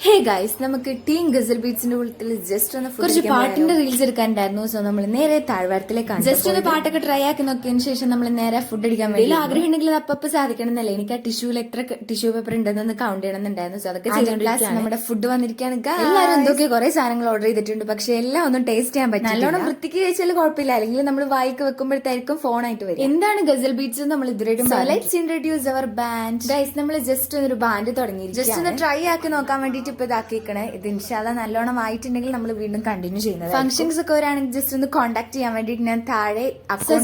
Hey guys, നമുക്ക് team ഗസൽ ബീറ്റ്സിന്റെ ഉള്ളിൽ just ഒന്ന് കുറച്ച് പാട്ടിന്റെ റീൽസ് എടുക്കാനുണ്ടായിരുന്നു. സോ നമ്മൾ നേരെ താഴ്വാരത്തിലേക്കാണ്. ജസ്റ്റ് ഒന്ന് പാട്ടൊക്കെ ട്രൈ ആക്കി നോക്കിയതിനു ശേഷം നമ്മൾ നേരെ ഫുഡ് അടിക്കാൻ വേണ്ടി ആഗ്രഹം ഉണ്ടെങ്കിൽ അപ്പൊ സാധിക്കണം എന്നല്ലേ. എനിക്ക് ആ ടിഷ്യൂവിൽ എത്ര ടിഷ്യൂ പേപ്പർ ഉണ്ടെന്ന് കൗണ്ട് ചെയ്യണമെന്നുണ്ടായിരുന്നു. സോ അതൊക്കെ ചെയ്തിട്ട് നമ്മുടെ ഫുഡ് വന്നിരിക്കുകയാണ്. എല്ലാവരും എന്തൊക്കെ കുറെ സാധനങ്ങൾ ഓർഡർ ചെയ്തിട്ടുണ്ട്. പക്ഷെ എല്ലാം ഒന്നും ടേസ്റ്റ് ചെയ്യാൻ പറ്റും. നല്ലോണം വൃത്തിക്ക് കഴിച്ചാൽ കുഴപ്പമില്ല, അല്ലെങ്കിൽ നമ്മൾ വായിക്ക് വെക്കുമ്പോഴത്തായിരിക്കും ഫോണായിട്ട് വരും. എന്താണ് ഗസൽ ബീറ്റ്സ് നമ്മൾ ഇതുവരെയും let's introduce our band. Guys, നമ്മൾ ജസ്റ്റ് ഒരു ബാൻഡ് തുടങ്ങി, ജസ്റ്റ് ഒന്ന് ട്രൈ ആക്കി നോക്കാൻ വേണ്ടിട്ട് ഇപ്പൊ ഇതാക്കിക്കണേ. ഇത് ഇൻഷാല്ലാ നല്ലോണം ആയിട്ടുണ്ടെങ്കിൽ നമ്മൾ വീണ്ടും കണ്ടിന്യൂ ചെയ്യുന്നത്. ഫംഗ്ഷൻസ് ഒക്കെ വരാണെങ്കിൽ ജസ്റ്റ് ഒന്ന് കോൺടാക്ട് ചെയ്യാൻ വേണ്ടിട്ട് ഞാൻ താഴെ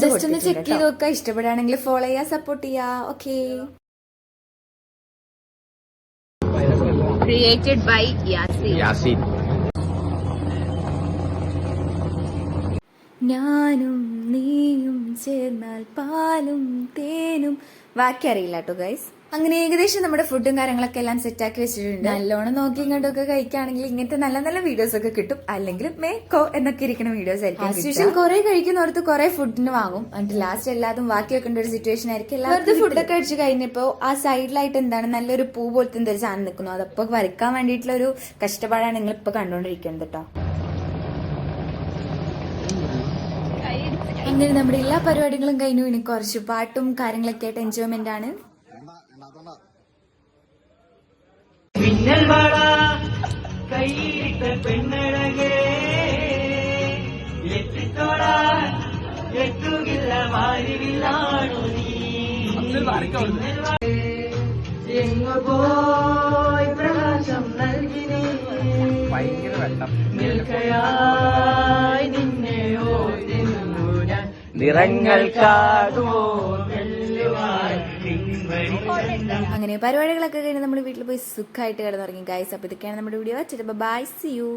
ജസ്റ്റ് ഒന്ന് ചെക്ക് ചെയ്ത് നോക്കുക. ഇഷ്ടപ്പെടുകയാണെങ്കിൽ ഫോളോ ചെയ്യാ, സപ്പോർട്ട് ചെയ്യാ. ഓക്കെ. Created by Yasin. ഞാനും നീയും ചേർന്നാൽ പാലും തേനും. ബാക്കി അറിയില്ല കേട്ടോ ഗൈസ്. അങ്ങനെ ഏകദേശം നമ്മുടെ ഫുഡും കാര്യങ്ങളൊക്കെ എല്ലാം സെറ്റ് ആക്കി വെച്ചിട്ടുണ്ട്. നല്ലോണം നോക്കി ഇങ്ങോട്ടൊക്കെ കഴിക്കുകയാണെങ്കിൽ ഇങ്ങനത്തെ നല്ല നല്ല വീഡിയോസ് ഒക്കെ കിട്ടും. അല്ലെങ്കിൽ മേക്കോ എന്നൊക്കെ ഇരിക്കുന്ന വീഡിയോസ് ആയിരിക്കും. കുറെ കഴിക്കുന്നവർക്ക് കുറെ ഫുഡിന് വാങ്ങും, എന്നിട്ട് ലാസ്റ്റ് എല്ലാതും ബാക്കി വെക്കേണ്ട ഒരു സിറ്റുവേഷൻ ആയിരിക്കും. എല്ലാവർക്കും ഫുഡൊക്കെ കഴിച്ച് കഴിഞ്ഞപ്പോ ആ സൈഡിലായിട്ട് എന്താണ് നല്ലൊരു പൂ പോലത്തെ എന്തൊരു സാധനം നിൽക്കുന്നു. അതപ്പോ വരയ്ക്കാൻ വേണ്ടിയിട്ടുള്ള ഒരു കഷ്ടപ്പാടാണ് നിങ്ങൾ ഇപ്പൊ കണ്ടുകൊണ്ടിരിക്കുന്നത് കേട്ടോ. അങ്ങനെ നമ്മുടെ എല്ലാ പരിപാടികളും കഴിഞ്ഞു. ഇനി കുറച്ച് പാട്ടും കാര്യങ്ങളൊക്കെ ആയിട്ട് എൻജോയ്മെന്റ് ആണ്. മിന്നൽ വള കൈയിട്ട പെണ്ണഴകേ എത്തിത്തോടാൻ എത്തുകില്ല മാരിവില്ലാണു നീ എങ്ങു പോയി പ്രകാശം നൽകിനേ നിൽക്കയായി നിന്നെ ഓർത്തിരുന്നു ഞാൻ നിറങ്ങൾക്കാകുമോ അങ്ങനെ പരിപാടികളൊക്കെ കഴിഞ്ഞ് നമ്മൾ വീട്ടിൽ പോയി സുഖമായിട്ട് കിടന്നുറങ്ങി ഗൈസ്. അപ്പൊ ഇതൊക്കെയാണ് നമ്മുടെ വീഡിയോ. By, see you.